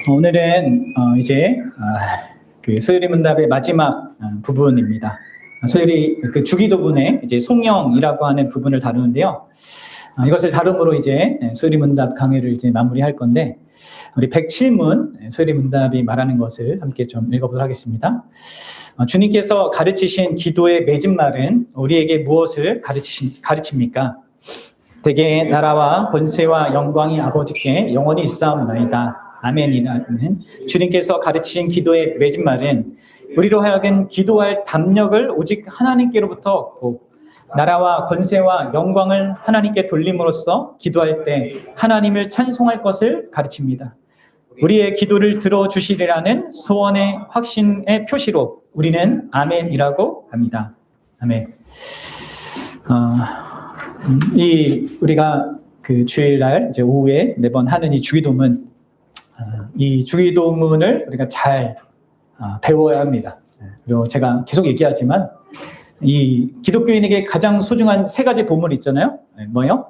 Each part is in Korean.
오늘은 이제 그 소요리 문답의 마지막 부분입니다. 소요리 그 주기도문의 이제 송영이라고 하는 부분을 다루는데요. 이것을 다rum으로 이제 소요리 문답 강의를 이제 마무리할 건데, 우리 107문 소요리 문답이 말하는 것을 함께 좀 읽어보도록 하겠습니다. 주님께서 가르치신 기도의 맺은 말은 우리에게 무엇을 가르칩니까? 대개 나라와 권세와 영광이 아버지께 영원히 있사옵나이다. 아멘이라는 주님께서 가르치신 기도의 맺은 말은 우리로 하여금 기도할 담력을 오직 하나님께로부터 얻고 나라와 권세와 영광을 하나님께 돌림으로써 기도할 때 하나님을 찬송할 것을 가르칩니다. 우리의 기도를 들어주시리라는 소원의 확신의 표시로 우리는 아멘이라고 합니다. 아멘. 우리가 그 주일날 이제 오후에 매번 하는 이 주기도문, 이 주기도문을 우리가 잘 배워야 합니다. 그리고 제가 계속 얘기하지만 이 기독교인에게 가장 소중한 세 가지 보물 있잖아요. 뭐요?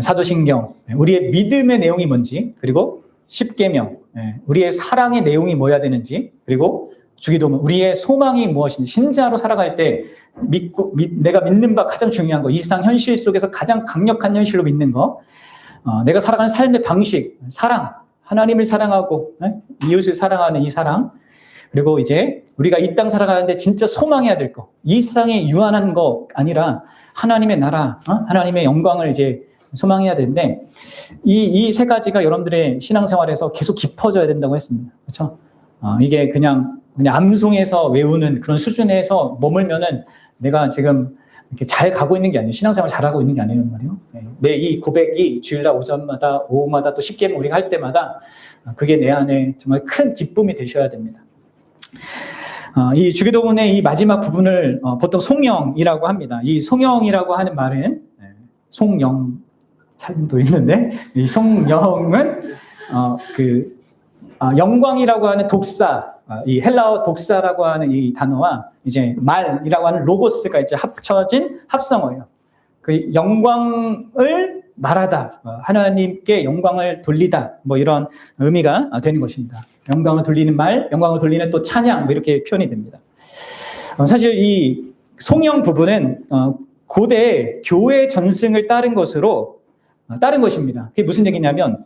사도신경, 우리의 믿음의 내용이 뭔지, 그리고 십계명, 우리의 사랑의 내용이 뭐야 되는지, 그리고 주기도문, 우리의 소망이 무엇인지, 신자로 살아갈 때 내가 믿는 바 가장 중요한 거, 이 세상 현실 속에서 가장 강력한 현실로 믿는 거, 내가 살아가는 삶의 방식, 사랑, 하나님을 사랑하고 이웃을 사랑하는 이 사랑, 그리고 이제 우리가 이 땅 살아가는데 진짜 소망해야 될 거, 이 세상에 유한한 거 아니라 하나님의 나라, 하나님의 영광을 이제 소망해야 되는데, 이 세 가지가 여러분들의 신앙생활에서 계속 깊어져야 된다고 했습니다. 그렇죠? 이게 그냥 암송해서 외우는 그런 수준에서 머물면은 내가 지금 이렇게 잘 가고 있는 게 아니에요. 신앙생활 잘하고 있는 게 아니에요, 말이에요. 내 이 고백이 주일날 오전마다, 오후마다 또 10개명 우리가 할 때마다 그게 내 안에 정말 큰 기쁨이 되셔야 됩니다. 이 주기도문의 이 마지막 부분을 보통 송영이라고 합니다. 이 송영이라고 하는 말은 송영 찬도 있는데, 이 송영은 영광이라고 하는 독사, 이 헬라어 독사라고 하는 이 단어와 이제 말이라고 하는 로고스가 이제 합쳐진 합성어예요. 그 영광을 말하다, 하나님께 영광을 돌리다, 뭐 이런 의미가 되는 것입니다. 영광을 돌리는 말, 영광을 돌리는 또 찬양, 뭐 이렇게 표현이 됩니다. 사실 이 송영 부분은 고대 교회 전승을 따른 것입니다. 그게 무슨 얘기냐면,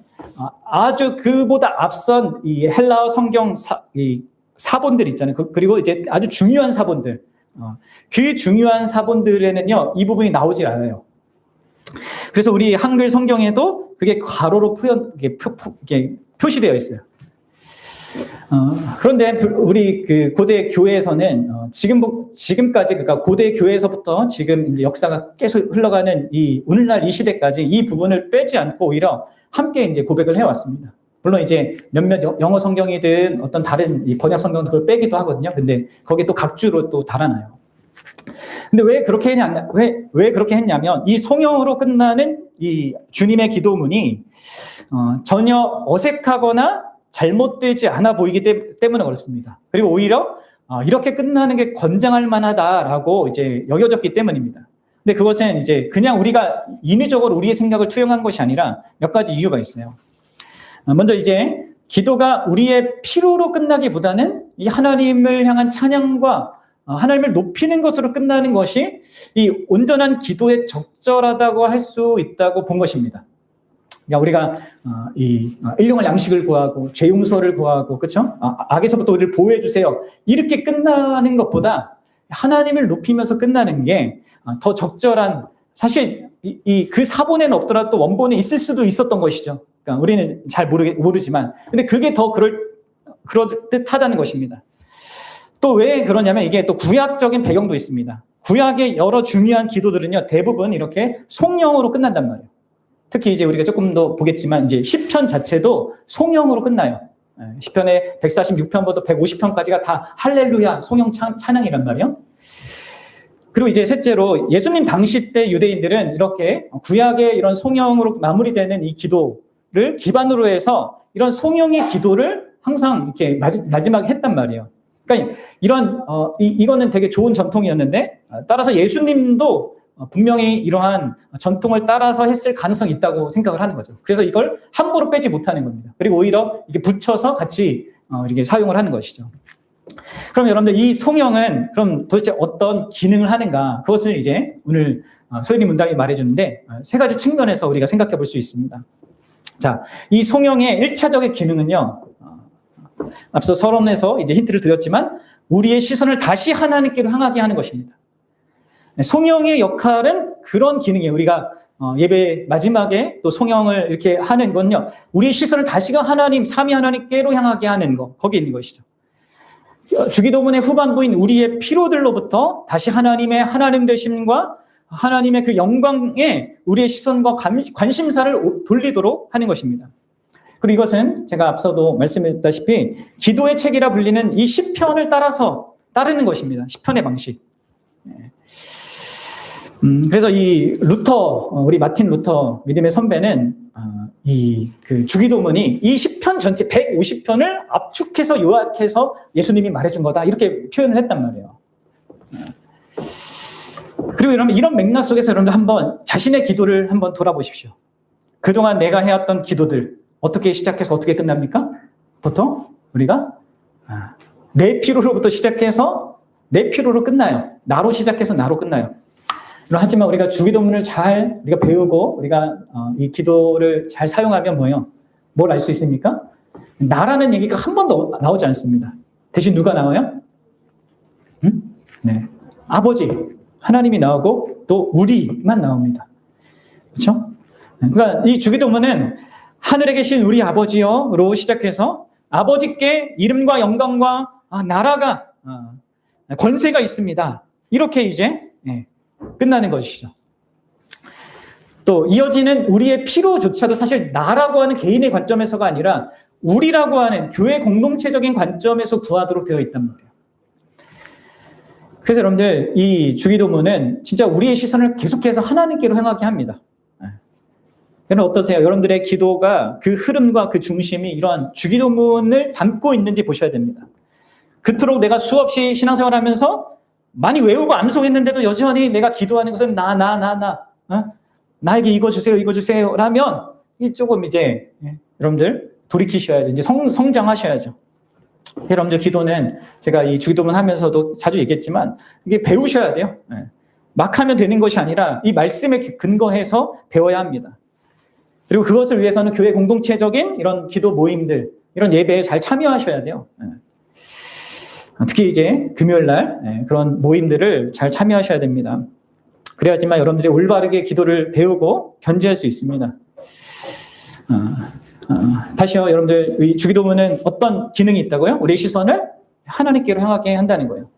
아주 그보다 앞선 이 헬라어 성경 이 사본들 있잖아요. 그리고 이제 아주 중요한 사본들, 그 중요한 사본들에는요, 이 부분이 나오질 않아요. 그래서 우리 한글 성경에도 그게 괄호로 표시되어 있어요. 그런데 우리 그 고대 교회에서는 지금까지, 그러니까 고대 교회에서부터 지금 이제 역사가 계속 흘러가는 이 오늘날 이 시대까지 이 부분을 빼지 않고 오히려 함께 이제 고백을 해왔습니다. 물론 이제 몇몇 영어 성경이든 어떤 다른 이 번역 성경은 그걸 빼기도 하거든요. 근데 거기에 또 각주로 또 달아놔요. 근데 왜 그렇게 했냐면 이 송영으로 끝나는 이 주님의 기도문이 전혀 어색하거나 잘못되지 않아 보이기 때문에 그렇습니다. 그리고 오히려 이렇게 끝나는 게 권장할 만하다라고 이제 여겨졌기 때문입니다. 근데 그것은 이제 그냥 우리가 인위적으로 우리의 생각을 투영한 것이 아니라 몇 가지 이유가 있어요. 먼저 이제 기도가 우리의 필요로 끝나기보다는 이 하나님을 향한 찬양과 하나님을 높이는 것으로 끝나는 것이 이 온전한 기도에 적절하다고 할 수 있다고 본 것입니다. 그러니까 우리가 이 일용할 양식을 구하고 죄 용서를 구하고, 그렇죠? 악에서부터 우리를 보호해 주세요, 이렇게 끝나는 것보다 하나님을 높이면서 끝나는 게 더 적절한, 사실 그 사본에는 없더라도 또 원본에 있을 수도 있었던 것이죠. 그러니까 우리는 잘 모르지만, 근데 그게 더 그럴듯하다는 것입니다. 또 왜 그러냐면 이게 또 구약적인 배경도 있습니다. 구약의 여러 중요한 기도들은요, 대부분 이렇게 송영으로 끝난단 말이에요. 특히 이제 우리가 조금 더 보겠지만 이제 시편 자체도 송영으로 끝나요. 시편의 146편부터 150편까지가 다 할렐루야 송영 찬양이란 말이에요. 그리고 이제 셋째로 예수님 당시 때 유대인들은 이렇게 구약의 이런 송영으로 마무리되는 이 기도를 기반으로 해서 이런 송영의 기도를 항상 이렇게 마지막에 했단 말이에요. 그러니까 이거는 되게 좋은 전통이었는데, 따라서 예수님도 분명히 이러한 전통을 따라서 했을 가능성이 있다고 생각을 하는 거죠. 그래서 이걸 함부로 빼지 못하는 겁니다. 그리고 오히려 이게 붙여서 같이 이렇게 사용을 하는 것이죠. 그럼 여러분들 이 송영은 그럼 도대체 어떤 기능을 하는가? 그것을 이제 오늘 소연이 문장이 말해주는데 세 가지 측면에서 우리가 생각해 볼 수 있습니다. 자, 이 송영의 1차적인 기능은요. 앞서 서론에서 이제 힌트를 드렸지만 우리의 시선을 다시 하나님께로 향하게 하는 것입니다. 송영의 역할은 그런 기능이에요. 우리가 예배 마지막에 또 송영을 이렇게 하는 건요. 우리의 시선을 다시가 하나님, 삼위 하나님께로 향하게 하는 것, 거기에 있는 것이죠. 주기도문의 후반부인 우리의 피로들로부터 다시 하나님의 하나님 되심과 하나님의 그 영광에 우리의 시선과 관심사를 돌리도록 하는 것입니다. 그리고 이것은 제가 앞서도 말씀드렸다시피 기도의 책이라 불리는 이 시편을 따라서 따르는 것입니다. 시편의 방식. 그래서 이 우리 마틴 루터 믿음의 선배는 그 주기도문이 이 시편 전체 150편을 압축해서 요약해서 예수님이 말해준 거다 이렇게 표현을 했단 말이에요. 그리고 여러분 이런 맥락 속에서 여러분들 한번 자신의 기도를 한번 돌아보십시오. 그동안 내가 해왔던 기도들 어떻게 시작해서 어떻게 끝납니까? 보통 우리가 내 필요로부터 시작해서 내 필요로 끝나요. 나로 시작해서 나로 끝나요. 하지만 우리가 주기도문을 잘 우리가 배우고 우리가 이 기도를 잘 사용하면 뭐예요? 뭘 알 수 있습니까? 나라는 얘기가 한 번도 나오지 않습니다. 대신 누가 나와요? 네, 아버지 하나님이 나오고 또 우리만 나옵니다. 그렇죠? 그러니까 이 주기도문은 하늘에 계신 우리 아버지여로 시작해서 아버지께 이름과 영광과 나라가 권세가 있습니다. 이렇게 이제 끝나는 것이죠. 또 이어지는 우리의 필요조차도 사실 나라고 하는 개인의 관점에서가 아니라 우리라고 하는 교회 공동체적인 관점에서 구하도록 되어 있단 말이에요. 그래서 여러분들 이 주기도문은 진짜 우리의 시선을 계속해서 하나님께로 향하게 합니다. 여러분 어떠세요? 여러분들의 기도가 그 흐름과 그 중심이 이러한 주기도문을 담고 있는지 보셔야 됩니다. 그토록 내가 수없이 신앙생활하면서 많이 외우고 암송했는데도 여전히 내가 기도하는 것은 나에게 이거 주세요 라면 조금 이제 여러분들 돌이키셔야죠. 이제 성장하셔야죠. 여러분들 기도는 제가 이 주기도문 하면서도 자주 얘기했지만 이게 배우셔야 돼요. 막 하면 되는 것이 아니라 이 말씀에 근거해서 배워야 합니다. 그리고 그것을 위해서는 교회 공동체적인 이런 기도 모임들, 이런 예배에 잘 참여하셔야 돼요. 특히 이제 금요일 날 그런 모임들을 잘 참여하셔야 됩니다. 그래야지만 여러분들이 올바르게 기도를 배우고 견지할 수 있습니다. 다시요, 여러분들 이 주기도문은 어떤 기능이 있다고요? 우리의 시선을 하나님께로 향하게 한다는 거예요.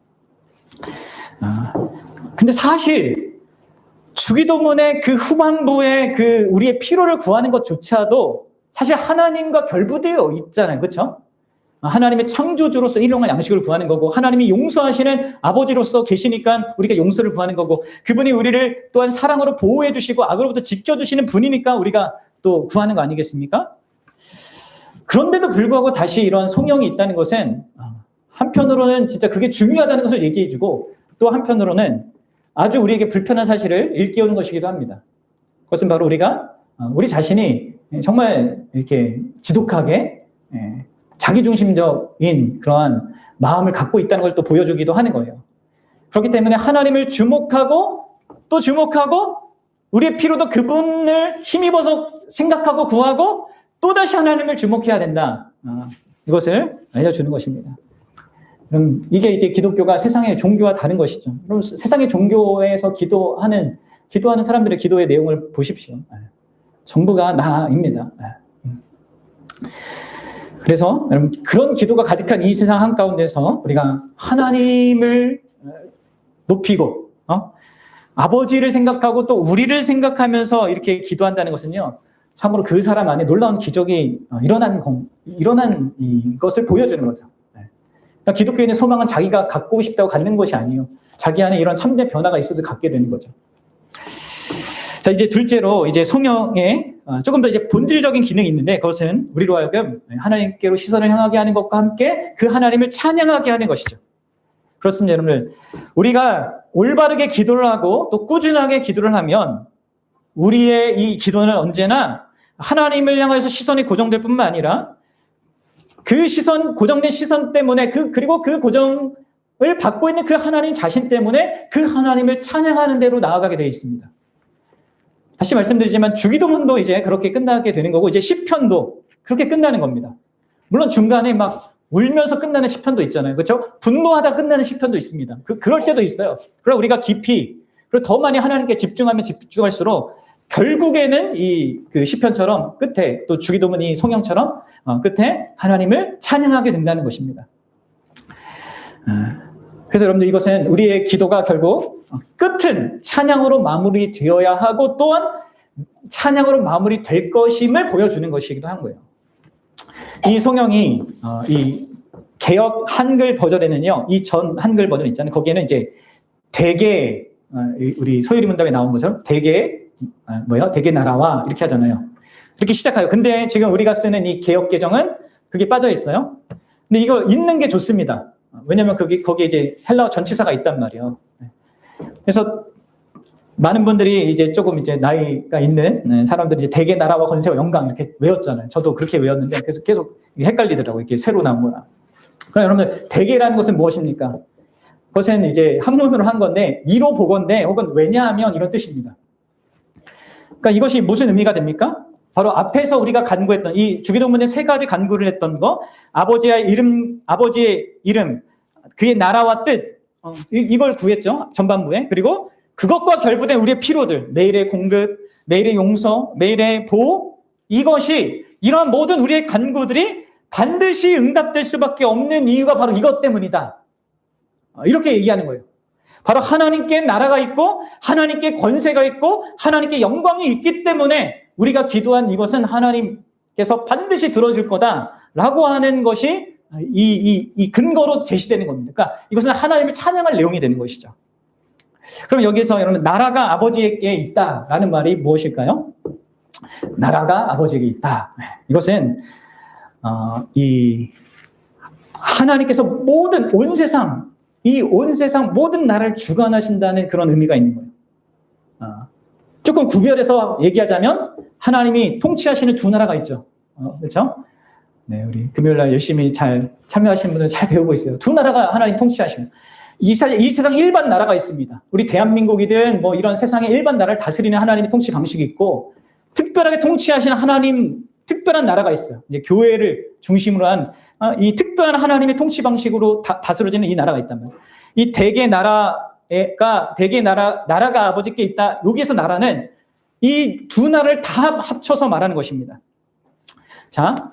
근데 사실 주기도문의 그 후반부에 그 우리의 필요를 구하는 것조차도 사실 하나님과 결부되어 있잖아요. 그렇죠? 하나님의 창조주로서 일용할 양식을 구하는 거고 하나님이 용서하시는 아버지로서 계시니까 우리가 용서를 구하는 거고 그분이 우리를 또한 사랑으로 보호해 주시고 악으로부터 지켜주시는 분이니까 우리가 또 구하는 거 아니겠습니까? 그런데도 불구하고 다시 이런 성령이 있다는 것은 한편으로는 진짜 그게 중요하다는 것을 얘기해 주고 또 한편으로는 아주 우리에게 불편한 사실을 일깨우는 것이기도 합니다. 그것은 바로 우리 자신이 정말 이렇게 지독하게 자기중심적인 그러한 마음을 갖고 있다는 걸 또 보여주기도 하는 거예요. 그렇기 때문에 하나님을 주목하고 또 주목하고 우리의 필요도 그분을 힘입어서 생각하고 구하고 또다시 하나님을 주목해야 된다. 이것을 알려주는 것입니다. 그럼 이게 이제 기독교가 세상의 종교와 다른 것이죠. 그럼 세상의 종교에서 기도하는 사람들의 기도의 내용을 보십시오. 전부가 나입니다. 그래서 여러분 그런 기도가 가득한 이 세상 한가운데서 우리가 하나님을 높이고 아버지를 생각하고 또 우리를 생각하면서 이렇게 기도한다는 것은요. 참으로 그 사람 안에 놀라운 기적이 일어난 것을 보여주는 거죠. 그러니까 기독교인의 소망은 자기가 갖고 싶다고 갖는 것이 아니에요. 자기 안에 이런 참된 변화가 있어서 갖게 되는 거죠. 자, 이제 둘째로 이제 성령의 조금 더 이제 본질적인 기능이 있는데 그것은 우리로 하여금 하나님께로 시선을 향하게 하는 것과 함께 그 하나님을 찬양하게 하는 것이죠. 그렇습니다, 여러분들. 우리가 올바르게 기도를 하고 또 꾸준하게 기도를 하면 우리의 이 기도는 언제나 하나님을 향해서 시선이 고정될 뿐만 아니라 그 시선, 고정된 시선 때문에 그리고 그 고정을 받고 있는 그 하나님 자신 때문에 그 하나님을 찬양하는 대로 나아가게 되어 있습니다. 다시 말씀드리지만 주기도문도 이제 그렇게 끝나게 되는 거고 이제 시편도 그렇게 끝나는 겁니다. 물론 중간에 막 울면서 끝나는 시편도 있잖아요. 그렇죠? 분노하다 끝나는 시편도 있습니다. 그럴 때도 있어요. 그러나 우리가 깊이 그리고 더 많이 하나님께 집중하면 집중할수록 결국에는 그 시편처럼 끝에 또 주기도문 이 송영처럼 끝에 하나님을 찬양하게 된다는 것입니다. 그래서 여러분들 이것은 우리의 기도가 결국 끝은 찬양으로 마무리되어야 하고 또한 찬양으로 마무리될 것임을 보여주는 것이기도 한 거예요. 이 송영이 이 개역 한글 버전에는요, 이 전 한글 버전 있잖아요. 거기에는 이제 대개 우리 소유리 문답에 나온 것처럼 대개 대개 나라와 이렇게 하잖아요. 이렇게 시작해요. 근데 지금 우리가 쓰는 이 개역 개정은 그게 빠져 있어요. 근데 이거 읽는 게 좋습니다. 왜냐하면 거기에 이제 헬라어 전치사가 있단 말이에요. 그래서 많은 분들이 이제 조금 이제 나이가 있는 사람들이 이제 대개 나라와 건세와 영광 이렇게 외웠잖아요. 저도 그렇게 외웠는데 그래서 계속 헷갈리더라고요. 이렇게 새로 나온 거랑. 그럼 여러분들 대개라는 것은 무엇입니까? 그것은 이제 한문으로 한 건데 이로 보건대 혹은 왜냐하면 이런 뜻입니다. 그러니까 이것이 무슨 의미가 됩니까? 바로 앞에서 우리가 간구했던 이 주기도문에 세 가지 간구를 했던 거 아버지의 이름, 그의 나라와 뜻 이걸 구했죠. 전반부에. 그리고 그것과 결부된 우리의 필요들, 매일의 공급, 매일의 용서, 매일의 보호 이것이 이러한 모든 우리의 간구들이 반드시 응답될 수밖에 없는 이유가 바로 이것 때문이다. 이렇게 얘기하는 거예요. 바로 하나님께 나라가 있고 하나님께 권세가 있고 하나님께 영광이 있기 때문에 우리가 기도한 이것은 하나님께서 반드시 들어줄 거다라고 하는 것이 이 근거로 제시되는 겁니다. 그러니까 이것은 하나님을 찬양할 내용이 되는 것이죠. 그럼 여기서 여러분 나라가 아버지에게 있다라는 말이 무엇일까요? 나라가 아버지에게 있다. 이것은 이 하나님께서 모든 온 세상 모든 나라를 주관하신다는 그런 의미가 있는 거예요. 조금 구별해서 얘기하자면 하나님이 통치하시는 두 나라가 있죠. 그렇죠? 네, 우리 금요일 날 열심히 잘 참여하시는 분들 잘 배우고 있어요. 두 나라가 하나님 통치하시는. 이 세상 일반 나라가 있습니다. 우리 대한민국이든 뭐 이런 세상의 일반 나라를 다스리는 하나님의 통치 방식이 있고 특별하게 통치하시는 하나님 특별한 나라가 있어요. 이제 교회를 중심으로 한 이 특별한 하나님의 통치 방식으로 다스려지는 이 나라가 있단 말이에요. 이 대개 나라가 아버지께 있다. 여기에서 나라는 이 두 나라를 다 합쳐서 말하는 것입니다. 자,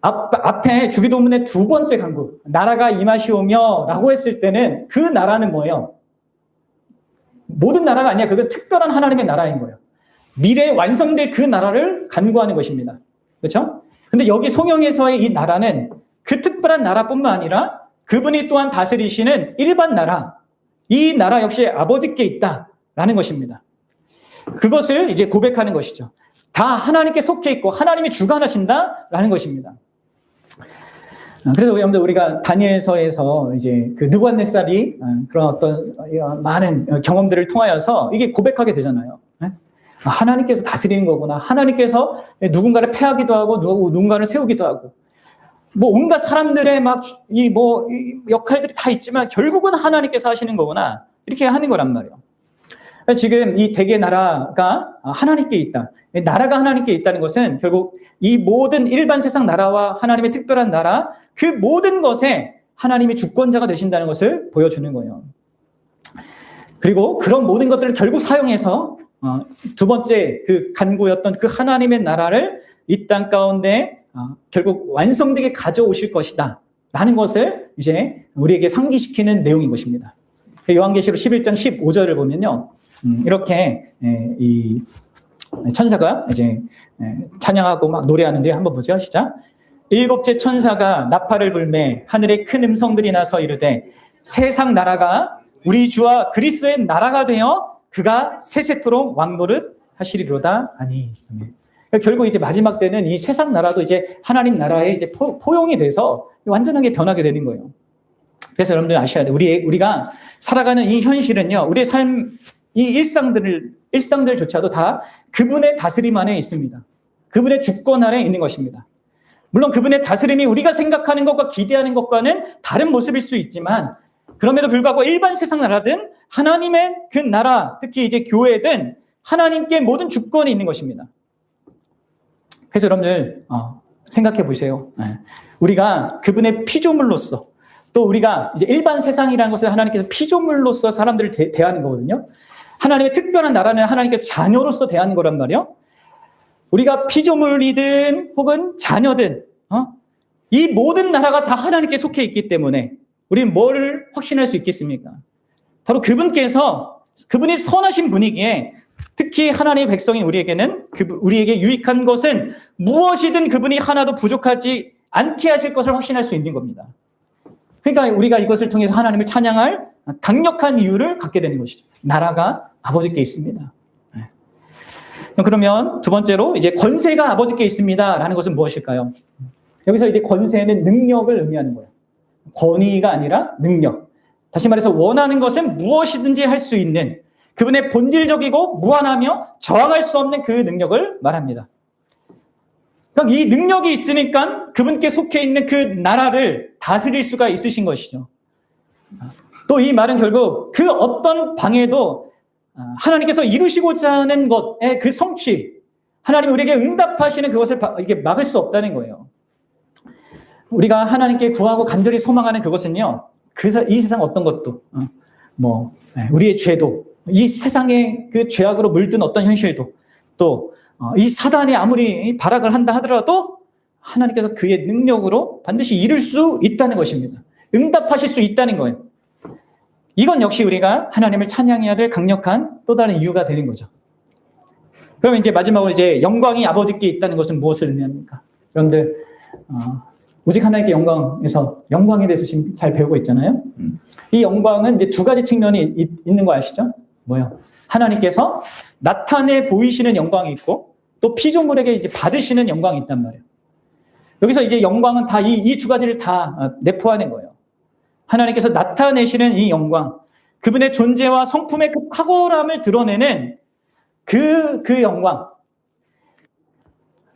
앞에 주기도문의 두 번째 간구, 나라가 임하시오며 라고 했을 때는 그 나라는 뭐예요? 모든 나라가 아니야. 그건 특별한 하나님의 나라인 거예요. 미래에 완성될 그 나라를 간구하는 것입니다. 그렇죠? 근데 여기 송영에서의 이 나라는 그 특별한 나라뿐만 아니라 그분이 또한 다스리시는 일반 나라, 이 나라 역시 아버지께 있다라는 것입니다. 그것을 이제 고백하는 것이죠. 다 하나님께 속해 있고 하나님이 주관하신다라는 것입니다. 그래서 여러분들 우리가 다니엘서에서 이제 그 느부갓네살이 그런 어떤 많은 경험들을 통하여서 이게 고백하게 되잖아요. 하나님께서 다스리는 거구나. 하나님께서 누군가를 패하기도 하고 누군가를 세우기도 하고 뭐 온갖 사람들의 막 이 역할들이 다 있지만 결국은 하나님께서 하시는 거구나. 이렇게 하는 거란 말이에요. 지금 이 대개 나라가 하나님께 있다. 나라가 하나님께 있다는 것은 결국 이 모든 일반 세상 나라와 하나님의 특별한 나라 그 모든 것에 하나님이 주권자가 되신다는 것을 보여주는 거예요. 그리고 그런 모든 것들을 결국 사용해서 두 번째 그 간구였던 그 하나님의 나라를 이 땅 가운데 결국 완성되게 가져오실 것이다 라는 것을 이제 우리에게 상기시키는 내용인 것입니다. 요한계시록 11장 15절을 보면요. 이렇게 이 천사가 이제 찬양하고 막 노래하는데 한번 보세요. 시작. 일곱째 천사가 나팔을 불매 하늘에 큰 음성들이 나서 이르되 세상 나라가 우리 주와 그리스도의 나라가 되어 그가 세세토록 왕노릇 하시리로다 하니. 결국 이제 마지막 때는 이 세상 나라도 이제 하나님 나라에 이제 포용이 돼서 완전하게 변하게 되는 거예요. 그래서 여러분들 아셔야 돼요. 우리가 살아가는 이 현실은요, 우리의 삶, 이 일상들조차도 다 그분의 다스림 안에 있습니다. 그분의 주권 아래 있는 것입니다. 물론 그분의 다스림이 우리가 생각하는 것과 기대하는 것과는 다른 모습일 수 있지만, 그럼에도 불구하고 일반 세상 나라든 하나님의 그 나라, 특히 이제 교회든 하나님께 모든 주권이 있는 것입니다. 그래서 여러분들 생각해 보세요. 우리가 그분의 피조물로서, 또 우리가 이제 일반 세상이라는 것을 하나님께서 피조물로서 사람들을 대하는 거거든요. 하나님의 특별한 나라는 하나님께서 자녀로서 대하는 거란 말이에요. 우리가 피조물이든 혹은 자녀든 이 모든 나라가 다 하나님께 속해 있기 때문에 우리는 뭐를 확신할 수 있겠습니까? 바로 그분이 선하신 분이기에, 특히 하나님의 백성인 우리에게는 우리에게 유익한 것은 무엇이든 그분이 하나도 부족하지 않게 하실 것을 확신할 수 있는 겁니다. 그러니까 우리가 이것을 통해서 하나님을 찬양할 강력한 이유를 갖게 되는 것이죠. 나라가 아버지께 있습니다. 그러면 두 번째로 이제 권세가 아버지께 있습니다라는 것은 무엇일까요? 여기서 이제 권세는 능력을 의미하는 거예요. 권위가 아니라 능력. 다시 말해서 원하는 것은 무엇이든지 할 수 있는 그분의 본질적이고 무한하며 저항할 수 없는 그 능력을 말합니다. 그러니까 이 능력이 있으니까 그분께 속해 있는 그 나라를 다스릴 수가 있으신 것이죠. 또 이 말은 결국 그 어떤 방해도 하나님께서 이루시고자 하는 것의 그 성취, 하나님이 우리에게 응답하시는 그것을 이게 막을 수 없다는 거예요. 우리가 하나님께 구하고 간절히 소망하는 그것은요, 이 세상 어떤 것도, 우리의 죄도, 이 세상의 그 죄악으로 물든 어떤 현실도, 또 이 사단이 아무리 발악을 한다 하더라도 하나님께서 그의 능력으로 반드시 이룰 수 있다는 것입니다. 응답하실 수 있다는 거예요. 이건 역시 우리가 하나님을 찬양해야 될 강력한 또 다른 이유가 되는 거죠. 그러면 이제 마지막으로 이제 영광이 아버지께 있다는 것은 무엇을 의미합니까? 여러분들 오직 하나님께 영광에 대해서 지금 잘 배우고 있잖아요. 이 영광은 이제 두 가지 측면이 있는 거 아시죠? 뭐요? 하나님께서 나타내 보이시는 영광이 있고, 또 피조물에게 이제 받으시는 영광이 있단 말이에요. 여기서 이제 영광은 다 이 두 가지를 다 내포하는 거예요. 하나님께서 나타내시는 이 영광, 그분의 존재와 성품의 그 탁월함을 드러내는 그 영광,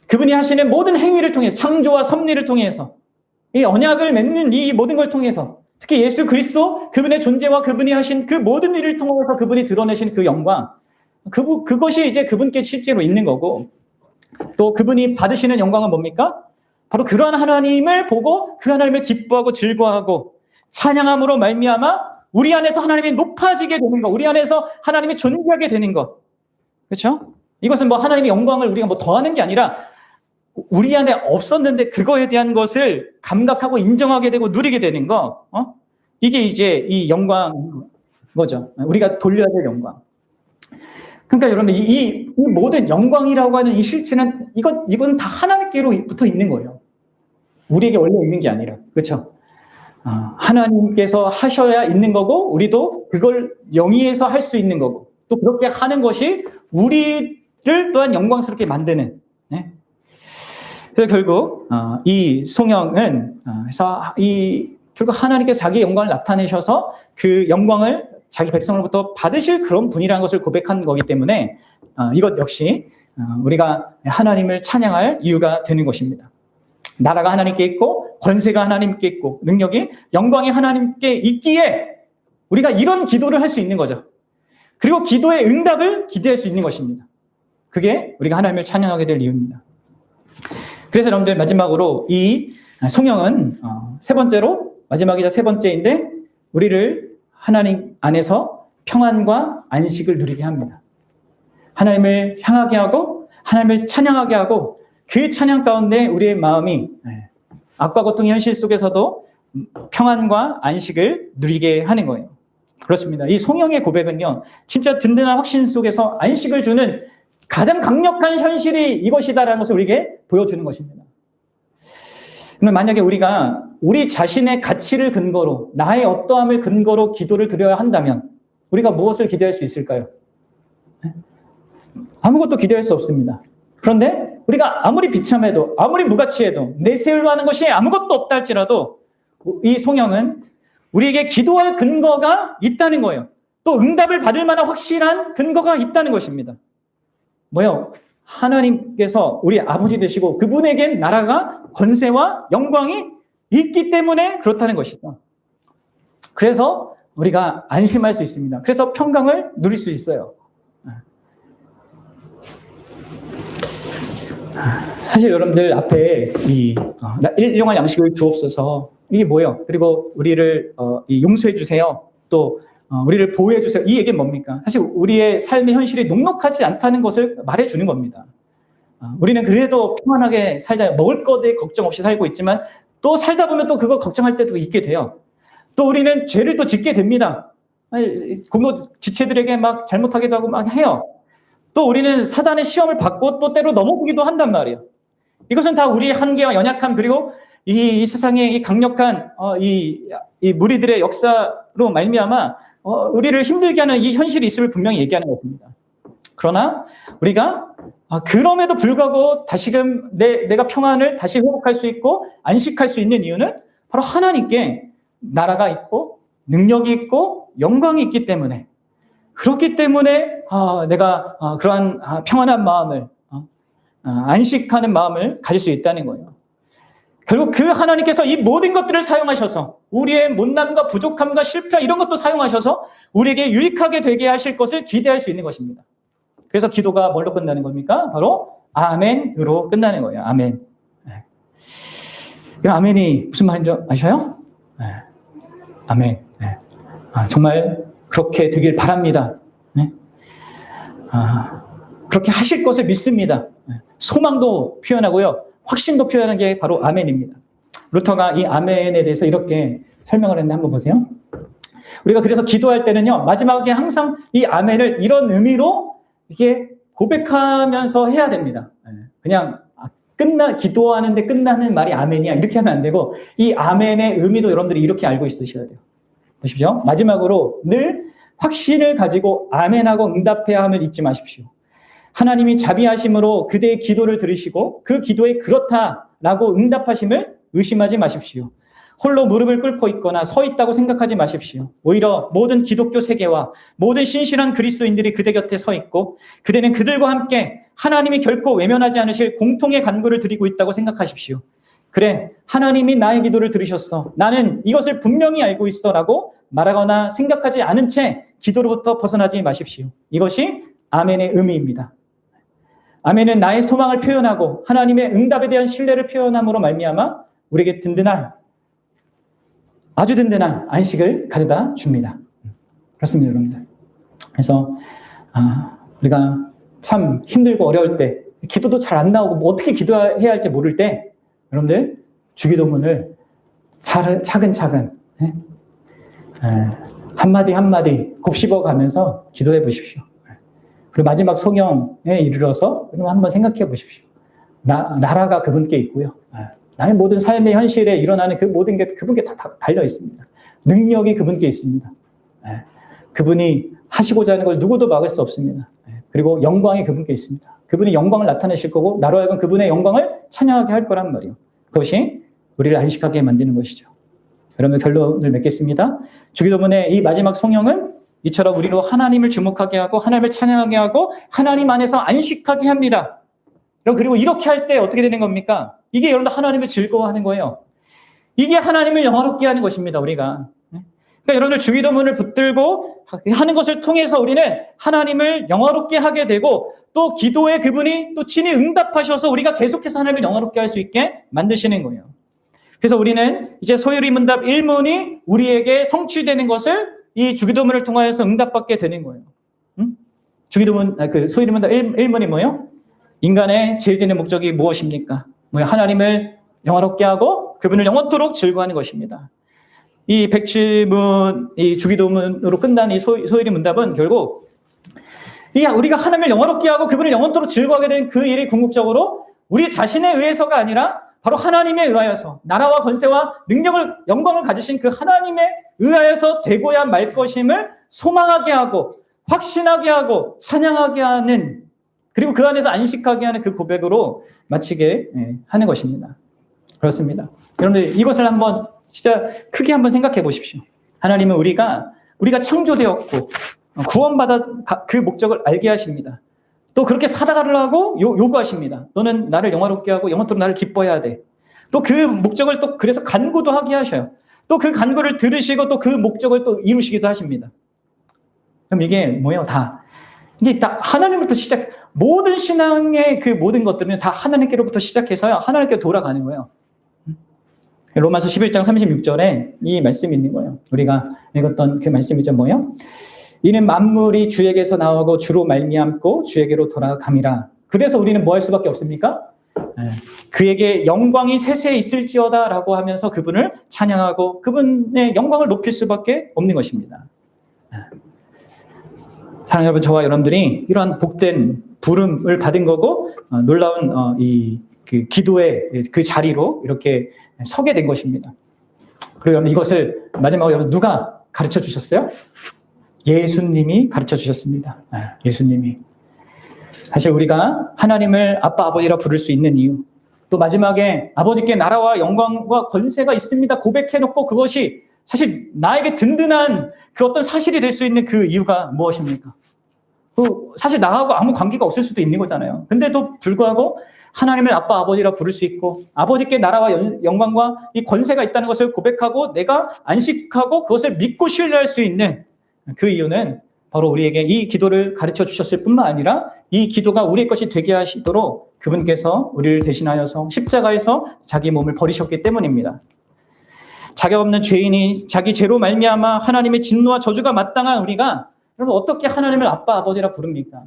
그분이 하시는 모든 행위를 통해, 창조와 섭리를 통해서, 이 언약을 맺는 이 모든 걸 통해서, 특히 예수 그리스도 그분의 존재와 그분이 하신 그 모든 일을 통해서 그분이 드러내신 그 영광, 그것이 이제 그분께 실제로 있는 거고, 또 그분이 받으시는 영광은 뭡니까? 바로 그러한 하나님을 보고 그 하나님을 기뻐하고 즐거워하고 찬양함으로 말미암아 우리 안에서 하나님이 높아지게 되는 것, 우리 안에서 하나님이 존귀하게 되는 것. 그렇죠? 이것은 하나님의 영광을 우리가 더하는 게 아니라 우리 안에 없었는데 그거에 대한 것을 감각하고 인정하게 되고 누리게 되는 거. 이게 이제 이 영광 거죠. 우리가 돌려야 될 영광. 그러니까 여러분, 이 모든 영광이라고 하는 이 실체는 이건 다 하나님께로부터 있는 거예요. 우리에게 원래 있는 게 아니라. 그렇죠? 하나님께서 하셔야 있는 거고, 우리도 그걸 영위해서 할 수 있는 거고, 또 그렇게 하는 것이 우리를 또한 영광스럽게 만드는. 네? 그래서 결국 이 송영은 결국 하나님께서 자기 영광을 나타내셔서 그 영광을 자기 백성으로부터 받으실 그런 분이라는 것을 고백한 거기 때문에 이것 역시 우리가 하나님을 찬양할 이유가 되는 것입니다. 나라가 하나님께 있고 권세가 하나님께 있고 능력이 영광이 하나님께 있기에 우리가 이런 기도를 할 수 있는 거죠. 그리고 기도의 응답을 기대할 수 있는 것입니다. 그게 우리가 하나님을 찬양하게 될 이유입니다. 그래서 여러분들 마지막으로 이 송영은 세 번째로, 마지막이자 세 번째인데, 우리를 하나님 안에서 평안과 안식을 누리게 합니다. 하나님을 향하게 하고 하나님을 찬양하게 하고, 그 찬양 가운데 우리의 마음이 악과 고통의 현실 속에서도 평안과 안식을 누리게 하는 거예요. 그렇습니다. 이 송영의 고백은요, 진짜 든든한 확신 속에서 안식을 주는 가장 강력한 현실이 이것이다라는 것을 우리에게 보여주는 것입니다. 그러면 만약에 우리가 우리 자신의 가치를 근거로, 나의 어떠함을 근거로 기도를 드려야 한다면 우리가 무엇을 기대할 수 있을까요? 아무것도 기대할 수 없습니다. 그런데 우리가 아무리 비참해도, 아무리 무가치해도, 내세우려 하는 것이 아무것도 없다 할지라도 이 송영은 우리에게 기도할 근거가 있다는 거예요. 또 응답을 받을 만한 확실한 근거가 있다는 것입니다. 뭐요? 하나님께서 우리 아버지 되시고 그분에겐 나라가 권세와 영광이 있기 때문에 그렇다는 것이죠. 그래서 우리가 안심할 수 있습니다. 그래서 평강을 누릴 수 있어요. 사실 여러분들 앞에 일용할 양식을 주옵소서, 이게 뭐예요? 그리고 우리를 용서해 주세요. 또 우리를 보호해 주세요. 이 얘기는 뭡니까? 사실 우리의 삶의 현실이 녹록하지 않다는 것을 말해 주는 겁니다. 우리는 그래도 평안하게 살자, 먹을 것에 걱정 없이 살고 있지만 또 살다 보면 또 그거 걱정할 때도 있게 돼요. 또 우리는 죄를 또 짓게 됩니다. 공도 지체들에게 막 잘못하기도 하고 막 해요. 또 우리는 사단의 시험을 받고 또 때로 넘어지기도 한단 말이에요. 이것은 다 우리의 한계와 연약함, 그리고 이 세상의 이 강력한 이 무리들의 역사로 말미암아 우리를 힘들게 하는 이 현실이 있음을 분명히 얘기하는 것입니다. 그러나 우리가 그럼에도 불구하고 다시금 내가 평안을 다시 회복할 수 있고 안식할 수 있는 이유는 바로 하나님께 나라가 있고 능력이 있고 영광이 있기 때문에, 그렇기 때문에 내가 그러한 평안한 마음을, 안식하는 마음을 가질 수 있다는 거예요. 결국 그 하나님께서 이 모든 것들을 사용하셔서 우리의 못남과 부족함과 실패 이런 것도 사용하셔서 우리에게 유익하게 되게 하실 것을 기대할 수 있는 것입니다. 그래서 기도가 뭘로 끝나는 겁니까? 바로 아멘으로 끝나는 거예요. 아멘. 네. 이 아멘이 무슨 말인지 아셔요? 네. 아멘. 네. 정말 그렇게 되길 바랍니다. 네. 그렇게 하실 것을 믿습니다. 네. 소망도 표현하고요, 확신도 표현하는 게 바로 아멘입니다. 루터가 이 아멘에 대해서 이렇게 설명을 했는데 한번 보세요. 우리가 그래서 기도할 때는요, 마지막에 항상 이 아멘을 이런 의미로 이게 고백하면서 해야 됩니다. 그냥 기도하는데 끝나는 말이 아멘이야 이렇게 하면 안 되고, 이 아멘의 의미도 여러분들이 이렇게 알고 있으셔야 돼요. 보십시오. 마지막으로 늘 확신을 가지고 아멘하고 응답해야 함을 잊지 마십시오. 하나님이 자비하심으로 그대의 기도를 들으시고 그 기도에 그렇다라고 응답하심을 의심하지 마십시오. 홀로 무릎을 꿇고 있거나 서 있다고 생각하지 마십시오. 오히려 모든 기독교 세계와 모든 신실한 그리스도인들이 그대 곁에 서 있고 그대는 그들과 함께 하나님이 결코 외면하지 않으실 공통의 간구를 드리고 있다고 생각하십시오. 그래, 하나님이 나의 기도를 들으셨어, 나는 이것을 분명히 알고 있어 라고 말하거나 생각하지 않은 채 기도로부터 벗어나지 마십시오. 이것이 아멘의 의미입니다. 아멘은 나의 소망을 표현하고 하나님의 응답에 대한 신뢰를 표현함으로 말미암아 우리에게 아주 든든한 안식을 가져다 줍니다. 그렇습니다, 여러분들. 그래서 우리가 참 힘들고 어려울 때, 기도도 잘 안 나오고 뭐 어떻게 기도해야 할지 모를 때, 여러분들 주기도문을 차근차근 한마디 한마디 곱씹어가면서 기도해 보십시오. 그리고 마지막 송영에 이르러서 한번 생각해 보십시오. 나라가 그분께 있고요, 나의 모든 삶의 현실에 일어나는 그 모든 게 그분께 다 달려 있습니다. 능력이 그분께 있습니다. 그분이 하시고자 하는 걸 누구도 막을 수 없습니다. 그리고 영광이 그분께 있습니다. 그분이 영광을 나타내실 거고 나로 하여금 그분의 영광을 찬양하게 할 거란 말이에요. 그것이 우리를 안식하게 만드는 것이죠. 여러분, 결론을 맺겠습니다. 주기도문의 이 마지막 송영은 이처럼 우리로 하나님을 주목하게 하고 하나님을 찬양하게 하고 하나님 안에서 안식하게 합니다. 그리고 이렇게 할 때 어떻게 되는 겁니까? 이게 여러분들 하나님을 즐거워하는 거예요. 이게 하나님을 영화롭게 하는 것입니다, 우리가. 그러니까 여러분들 주기도문을 붙들고 하는 것을 통해서 우리는 하나님을 영화롭게 하게 되고, 또 기도에 그분이 또 친히 응답하셔서 우리가 계속해서 하나님을 영화롭게 할 수 있게 만드시는 거예요. 그래서 우리는 이제 소요리 문답 1문이 우리에게 성취되는 것을 이 주기도문을 통하여서 응답받게 되는 거예요. 주기도문, 소요리 문답 1문이 뭐예요? 인간의 제일 되는 목적이 무엇입니까? 하나님을 영화롭게 하고 그분을 영원토록 즐거워하는 것입니다. 이 107문, 이 주기도문으로 끝난 이 소요리 문답은 결국 우리가 하나님을 영화롭게 하고 그분을 영원토록 즐거워하게 된 그 일이 궁극적으로 우리 자신에 의해서가 아니라 바로 하나님에 의하여서, 나라와 권세와 능력을, 영광을 가지신 그 하나님에 의하여서 되고야 말 것임을 소망하게 하고 확신하게 하고 찬양하게 하는, 그리고 그 안에서 안식하게 하는 그 고백으로 마치게 하는 것입니다. 그렇습니다. 여러분들 이것을 한번 진짜 크게 한번 생각해 보십시오. 하나님은 우리가 창조되었고 구원받아 그 목적을 알게 하십니다. 또 그렇게 살아가려고 요구하십니다. 너는 나를 영화롭게 하고 영원토록 나를 기뻐해야 돼. 또 그 목적을 또 그래서 간구도 하게 하셔요. 또 그 간구를 들으시고 또 그 목적을 또 이루시기도 하십니다. 그럼 이게 뭐예요? 이게 다 하나님부터 모든 신앙의 그 모든 것들은 다 하나님께로부터 시작해서요. 하나님께 돌아가는 거예요. 로마서 11장 36절에 이 말씀이 있는 거예요. 우리가 읽었던 그 말씀이죠. 뭐예요? 이는 만물이 주에게서 나오고 주로 말미암고 주에게로 돌아감이라. 그래서 우리는 뭐 할 수밖에 없습니까? 그에게 영광이 세세에 있을지어다 라고 하면서 그분을 찬양하고 그분의 영광을 높일 수밖에 없는 것입니다. 사랑하는 여러분, 저와 여러분들이 이러한 복된 부름을 받은 거고 놀라운 그 기도의 그 자리로 이렇게 서게 된 것입니다. 그리고 여러분, 이것을 마지막으로 여러분 누가 가르쳐 주셨어요? 예수님이 가르쳐 주셨습니다. 예수님이. 사실 우리가 하나님을 아빠, 아버지라 부를 수 있는 이유, 또 마지막에 아버지께 나라와 영광과 권세가 있습니다 고백해놓고 그것이 사실 나에게 든든한 그 어떤 사실이 될 수 있는 그 이유가 무엇입니까? 사실 나하고 아무 관계가 없을 수도 있는 거잖아요. 근데도 불구하고 하나님을 아빠, 아버지라 부를 수 있고 아버지께 나라와 영광과 이 권세가 있다는 것을 고백하고 내가 안식하고 그것을 믿고 신뢰할 수 있는 그 이유는 바로 우리에게 이 기도를 가르쳐 주셨을 뿐만 아니라 이 기도가 우리의 것이 되게 하시도록 그분께서 우리를 대신하여서 십자가에서 자기 몸을 버리셨기 때문입니다. 자격 없는 죄인이 자기 죄로 말미암아 하나님의 진노와 저주가 마땅한 우리가 여러분 어떻게 하나님을 아빠, 아버지라 부릅니까?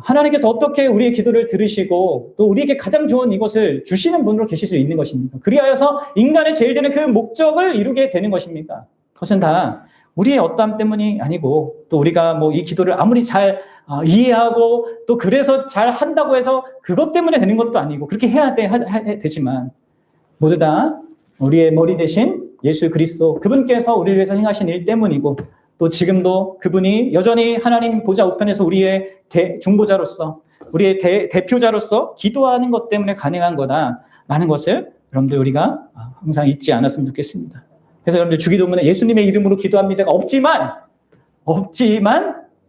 하나님께서 어떻게 우리의 기도를 들으시고 또 우리에게 가장 좋은 이것을 주시는 분으로 계실 수 있는 것입니까? 그리하여서 인간의 제일 되는 그 목적을 이루게 되는 것입니까? 그것은 다 우리의 어떠함 때문이 아니고 또 우리가 뭐 이 기도를 아무리 잘 이해하고 또 그래서 잘 한다고 해서 그것 때문에 되는 것도 아니고 그렇게 해야 되지만 모두 다 우리의 머리 대신 예수 그리스도 그분께서 우리를 위해서 행하신 일 때문이고 또 지금도 그분이 여전히 하나님 보좌 우편에서 우리의 중보자로서 우리의 대표자로서 기도하는 것 때문에 가능한 거다라는 것을 여러분들 우리가 항상 잊지 않았으면 좋겠습니다. 그래서 여러분들 주기도문에 예수님의 이름으로 기도합니다가 없지만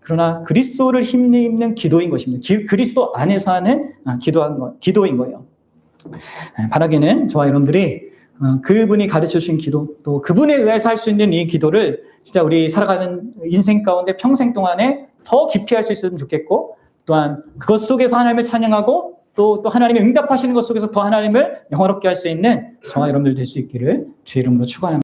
그러나 그리스도를 힘입는 기도인 것입니다. 그리스도 안에서 하는 기도인 거예요. 바라기는 저와 여러분들이 그분이 가르쳐 주신 기도 또 그분에 의해서 할 수 있는 이 기도를 진짜 우리 살아가는 인생 가운데 평생 동안에 더 깊이 할 수 있으면 좋겠고 또한 그것 속에서 하나님을 찬양하고 또 하나님이 응답하시는 것 속에서 더 하나님을 영화롭게 할 수 있는 저와 여러분들 될 수 있기를 주의 이름으로 축원합니다.